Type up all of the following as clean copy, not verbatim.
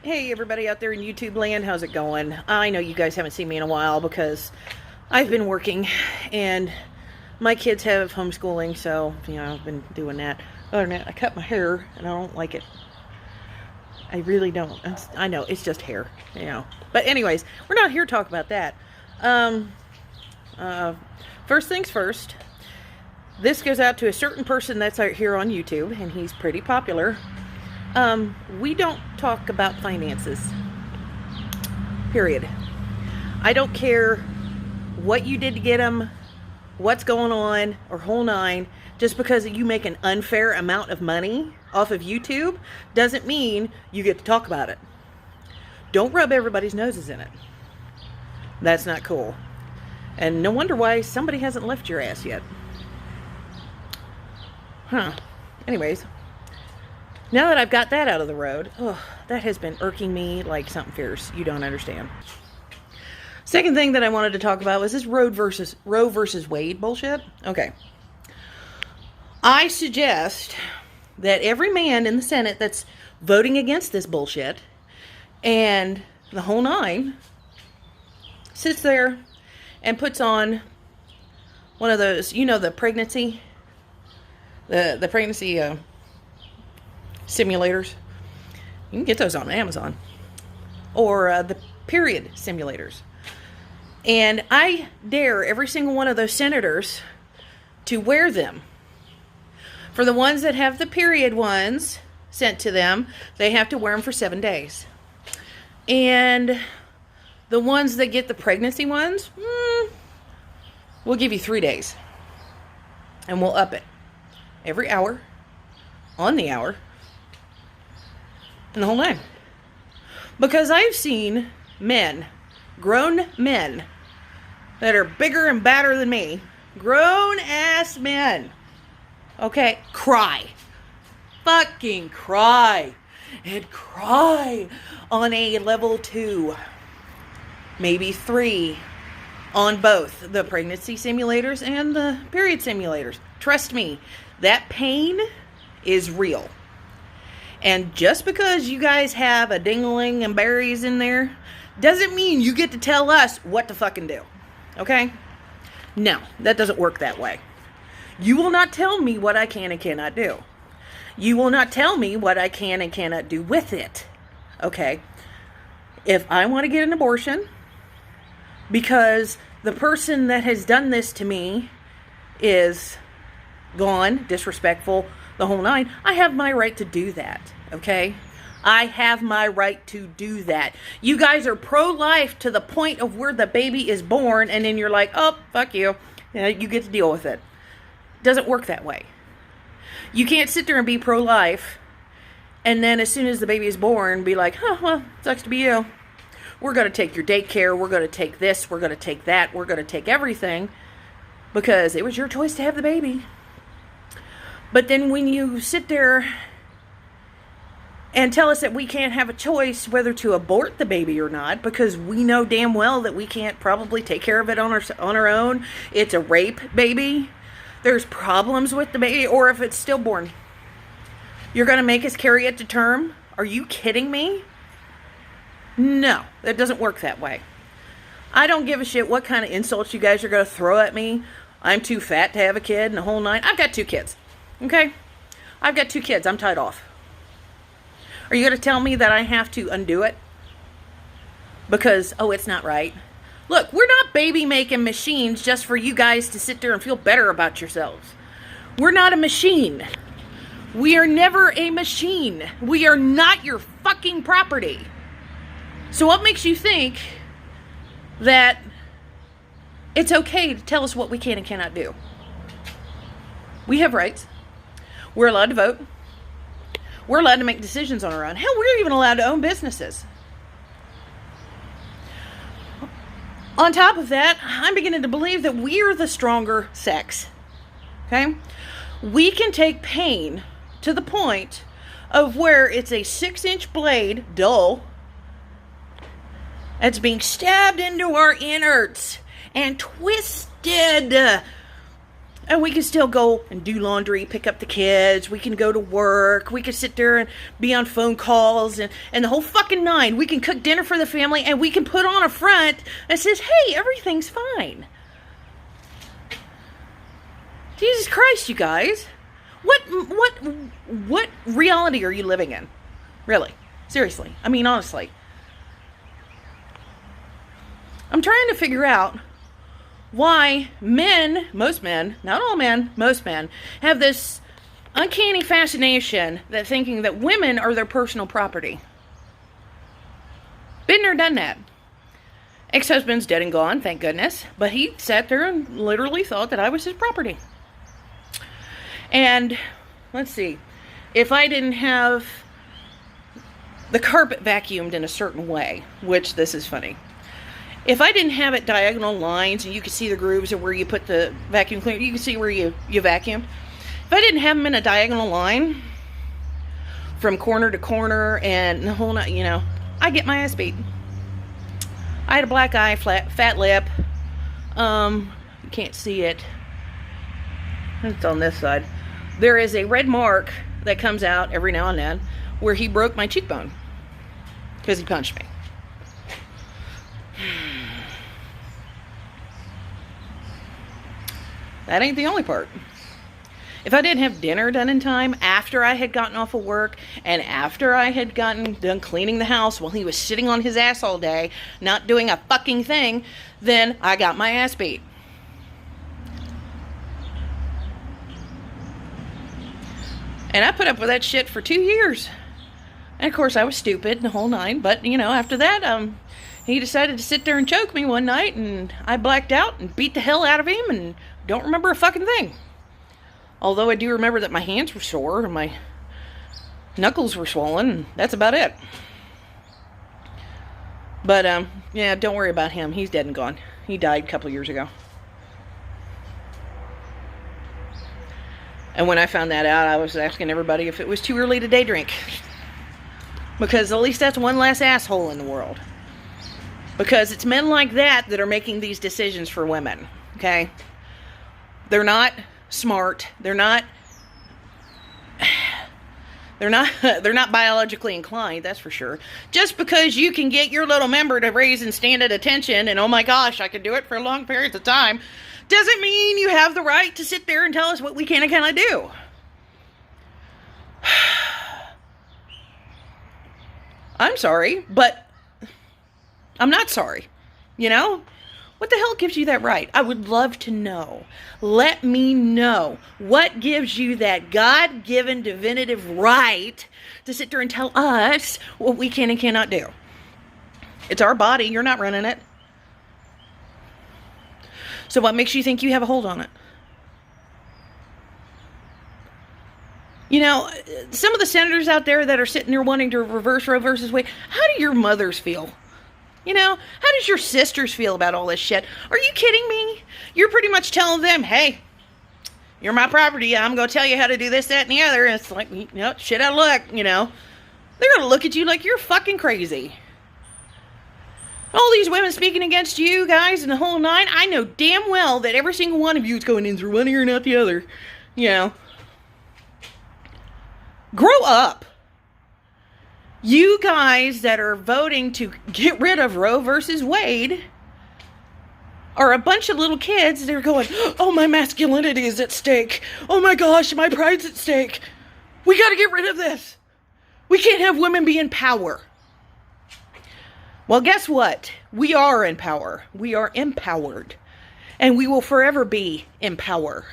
Hey everybody out there in YouTube land, how's it going? I know you guys haven't seen me in a while because I've been working and my kids have homeschooling, so I've been doing that. Other than that, I cut my hair and I don't like it. I really don't. I know, it's just hair, But anyways, we're not here to talk about that. First things first, this goes out to a certain person that's out here on YouTube, and he's pretty popular. We don't talk about finances. Period. I don't care what you did to get them, what's going on, or whole nine. Just because you make an unfair amount of money off of YouTube doesn't mean you get to talk about it. Don't rub everybody's noses in it. That's not cool. And no wonder why somebody hasn't left your ass yet. Anyways. Now that I've got that out of the road, that has been irking me like something fierce. You don't understand. Second thing that I wanted to talk about was this Roe versus Wade bullshit. Okay. I suggest that every man in the Senate that's voting against this bullshit and the whole nine sits there and puts on one of those, the pregnancy simulators. You can get those on Amazon. Or the period simulators. And I dare every single one of those senators to wear them. For the ones that have the period ones sent to them, they have to wear them for 7 days. And the ones that get the pregnancy ones, we'll give you 3 days. And we'll up it. Every hour. On the hour. And the whole nine. Because I've seen men, grown men, that are bigger and badder than me, grown ass men, okay, cry. Fucking cry. And cry on a level 2, maybe 3, on both the pregnancy simulators and the period simulators. Trust me, that pain is real. And just because you guys have a dingling and berries in there, doesn't mean you get to tell us what to fucking do. Okay? No, that doesn't work that way. You will not tell me what I can and cannot do. You will not tell me what I can and cannot do with it. Okay? If I want to get an abortion, because the person that has done this to me is gone, disrespectful, the whole nine, I have my right to do that, okay? I have my right to do that. You guys are pro-life to the point of where the baby is born, and then you're like, oh, fuck you. You get to deal with it. Doesn't work that way. You can't sit there and be pro-life, and then as soon as the baby is born, be like, well, sucks to be you. We're going to take your daycare, we're going to take this, we're going to take that, we're going to take everything, because it was your choice to have the baby. But then when you sit there and tell us that we can't have a choice whether to abort the baby or not, because we know damn well that we can't probably take care of it on our own. It's a rape baby. There's problems with the baby, or if it's stillborn. You're going to make us carry it to term? Are you kidding me? No, that doesn't work that way. I don't give a shit what kind of insults you guys are going to throw at me. I'm too fat to have a kid and the whole nine. I've got 2 kids. Okay? I've got 2 kids. I'm tied off. Are you going to tell me that I have to undo it? Because, it's not right. Look, we're not baby-making machines just for you guys to sit there and feel better about yourselves. We're not a machine. We are never a machine. We are not your fucking property. So what makes you think that it's okay to tell us what we can and cannot do? We have rights. We're allowed to vote. We're allowed to make decisions on our own. Hell, we're even allowed to own businesses. On top of that, I'm beginning to believe that we're the stronger sex. Okay? We can take pain to the point of where it's a 6-inch blade, dull, that's being stabbed into our innards and twisted And we can still go and do laundry, pick up the kids. We can go to work. We can sit there and be on phone calls and the whole fucking nine. We can cook dinner for the family and we can put on a front that says, hey, everything's fine. Jesus Christ, you guys. What reality are you living in? Really? Seriously. I mean, honestly. I'm trying to figure out why men, most men, not all men, most men, have this uncanny fascination that thinking that women are their personal property. Been there, done that. Ex-husband's dead and gone, thank goodness. But he sat there and literally thought that I was his property. And, let's see, if I didn't have the carpet vacuumed in a certain way, which this is funny. If I didn't have it diagonal lines and you could see the grooves of where you put the vacuum cleaner, you can see where you vacuum. If I didn't have them in a diagonal line from corner to corner and the whole night, I get my ass beat. I had a black eye, fat lip. You can't see it. It's on this side. There is a red mark that comes out every now and then where he broke my cheekbone because he punched me. That ain't the only part. If I didn't have dinner done in time after I had gotten off of work and after I had gotten done cleaning the house while he was sitting on his ass all day, not doing a fucking thing, then I got my ass beat. And I put up with that shit for 2 years. And of course I was stupid the whole nine, but after that, he decided to sit there and choke me one night and I blacked out and beat the hell out of him and don't remember a fucking thing. Although I do remember that my hands were sore and my knuckles were swollen, and that's about it. But, yeah, don't worry about him. He's dead and gone. He died a couple of years ago. And when I found that out, I was asking everybody if it was too early to day drink. Because at least that's one less asshole in the world. Because it's men like that that are making these decisions for women. Okay? They're not smart. They're not biologically inclined, that's for sure. Just because you can get your little member to raise and stand at attention and, oh my gosh, I can do it for long periods of time, doesn't mean you have the right to sit there and tell us what we can and cannot do. I'm sorry, but I'm not sorry. What the hell gives you that right? I would love to know. Let me know. What gives you that God-given divinative right to sit there and tell us what we can and cannot do? It's our body. You're not running it. So what makes you think you have a hold on it? Some of the senators out there that are sitting there wanting to reverse Roe versus Wade, how do your mothers feel? How does your sisters feel about all this shit? Are you kidding me? You're pretty much telling them, hey, you're my property. I'm going to tell you how to do this, that, and the other. And it's like, shit out of luck, They're going to look at you like you're fucking crazy. All these women speaking against you guys and the whole nine, I know damn well that every single one of you is going in through one ear and out the other. Grow up. You guys that are voting to get rid of Roe versus Wade are a bunch of little kids that are going, oh, my masculinity is at stake. Oh my gosh, my pride's at stake. We got to get rid of this. We can't have women be in power. Well, guess what? We are in power. We are empowered. And we will forever be in power.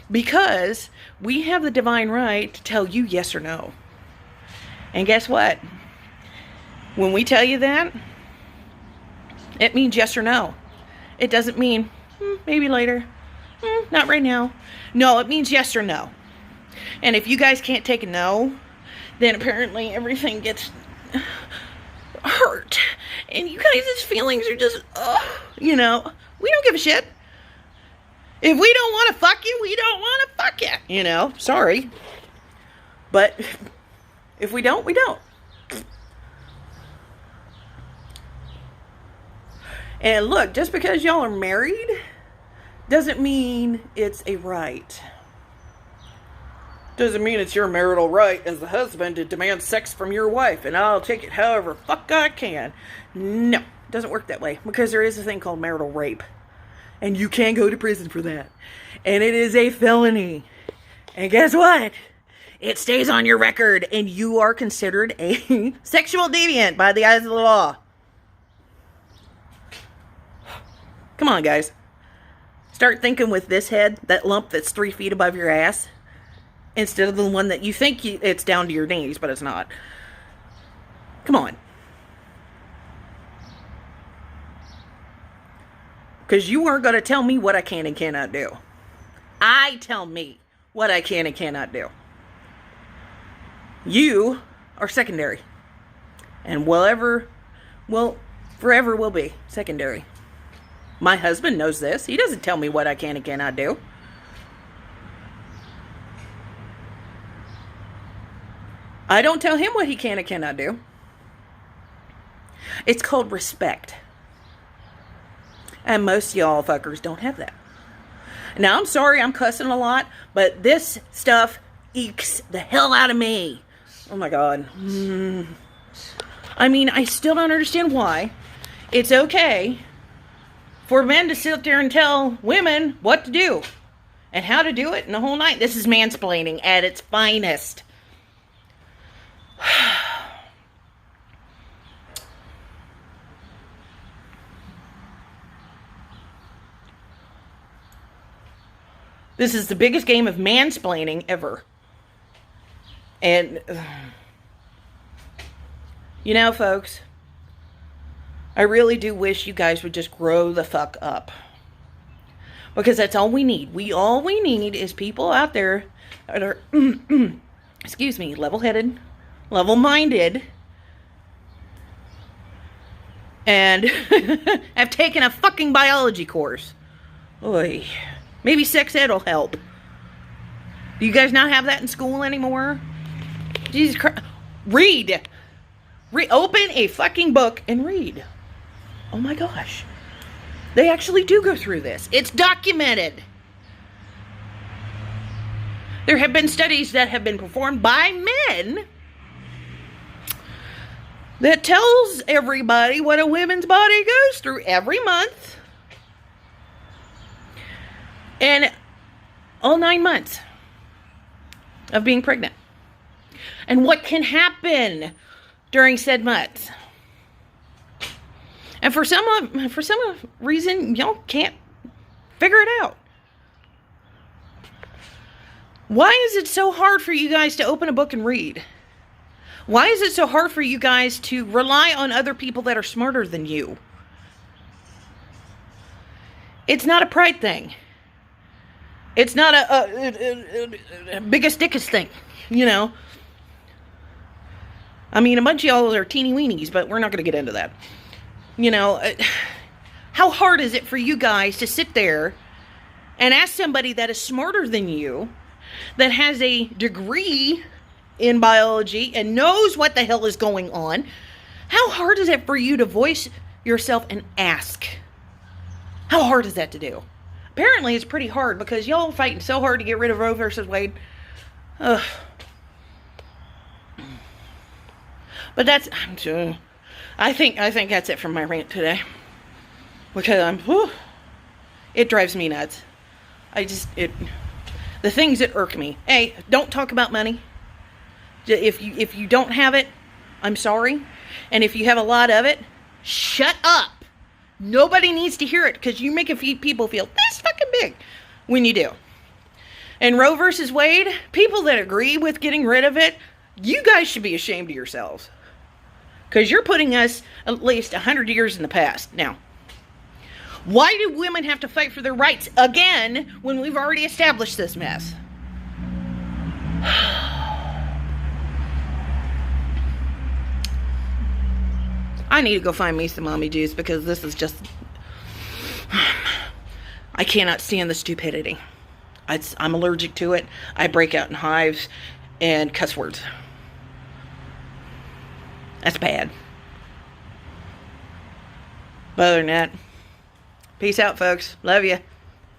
Because we have the divine right to tell you yes or no. And guess what? When we tell you that, it means yes or no. It doesn't mean, maybe later. Not right now. No, it means yes or no. And if you guys can't take a no, then apparently everything gets hurt. And you guys' feelings are just, we don't give a shit. If we don't want to fuck you, we don't want to fuck you. Sorry. But if we don't, we don't. And look, just because y'all are married doesn't mean it's a right. Doesn't mean it's your marital right as the husband to demand sex from your wife, and I'll take it however fuck I can. No, it doesn't work that way, because there is a thing called marital rape, and you can go to prison for that, and it is a felony. And guess what? It stays on your record, and you are considered a sexual deviant by the eyes of the law. Come on, guys. Start thinking with this head, that lump that's 3 feet above your ass, instead of the one that you think it's down to your knees, but it's not. Come on. Because you aren't going to tell me what I can and cannot do. I tell me what I can and cannot do. You are secondary. And forever will be secondary. My husband knows this. He doesn't tell me what I can and cannot do. I don't tell him what he can and cannot do. It's called respect. And most y'all fuckers don't have that. Now, I'm sorry I'm cussing a lot, but this stuff eeks the hell out of me. Oh my God. I mean, I still don't understand why it's okay for men to sit there and tell women what to do and how to do it and the whole night. This is mansplaining at its finest. This is the biggest game of mansplaining ever. And, you know, folks, I really do wish you guys would just grow the fuck up. Because that's all we need. All we need is people out there that are, excuse me, level-headed, level-minded, and have taken a fucking biology course. Oy. Maybe sex ed will help. Do you guys not have that in school anymore? Jesus Christ. Read. Open a fucking book and read. Oh my gosh. They actually do go through this. It's documented. There have been studies that have been performed by men that tells everybody what a woman's body goes through every month. And all 9 months of being pregnant. And what can happen during said months. And for some reason, y'all can't figure it out. Why is it so hard for you guys to open a book and read? Why is it so hard for you guys to rely on other people that are smarter than you? It's not a pride thing. It's not a biggest dickest thing, you know. I mean, a bunch of y'all are teeny weenies, but we're not going to get into that. You know, how hard is it for you guys to sit there and ask somebody that is smarter than you, that has a degree in biology and knows what the hell is going on? How hard is it for you to voice yourself and ask? How hard is that to do? Apparently, it's pretty hard because y'all fighting so hard to get rid of Roe versus Wade. Ugh. But that's, I think that's it from my rant today. Because it drives me nuts. The things that irk me. Hey, don't talk about money. If you don't have it, I'm sorry. And if you have a lot of it, shut up. Nobody needs to hear it because you make people feel this fucking big when you do. And Roe versus Wade, people that agree with getting rid of it, you guys should be ashamed of yourselves. Because you're putting us at least 100 years in the past. Now, why do women have to fight for their rights again when we've already established this mess? I need to go find me some mommy juice because this is just... I cannot stand the stupidity. I'm allergic to it. I break out in hives and cuss words. That's bad. But other than that, peace out, folks. Love you.